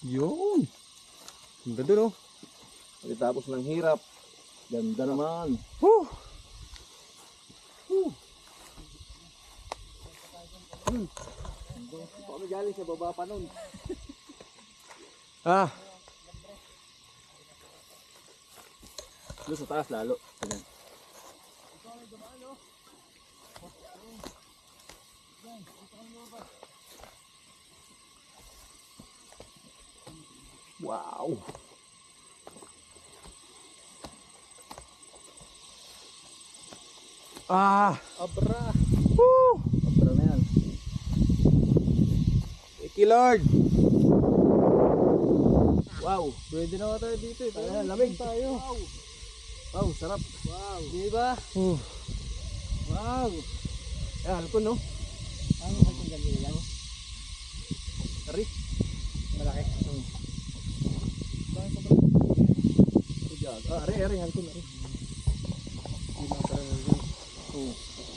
Yun. Ganda dun oh. Pagkatapos ng hirap, ganda naman. Woo! Hindi kami galing sa baba pa nun. Ah, Doon sa taas lalo. Ayan. Wow! ah, Abra! woo! Abra na yan. Thank you Lord. Wow! Pwede na tayo dito eh. Ayan, lamig. tayo. Wow, sarap. Wow. Di ba? Wow. Eh, halcon no? Ang halcon ganyan yan. Ari. Malaki. Ari, halcon. Ari. Hindi lang talaga.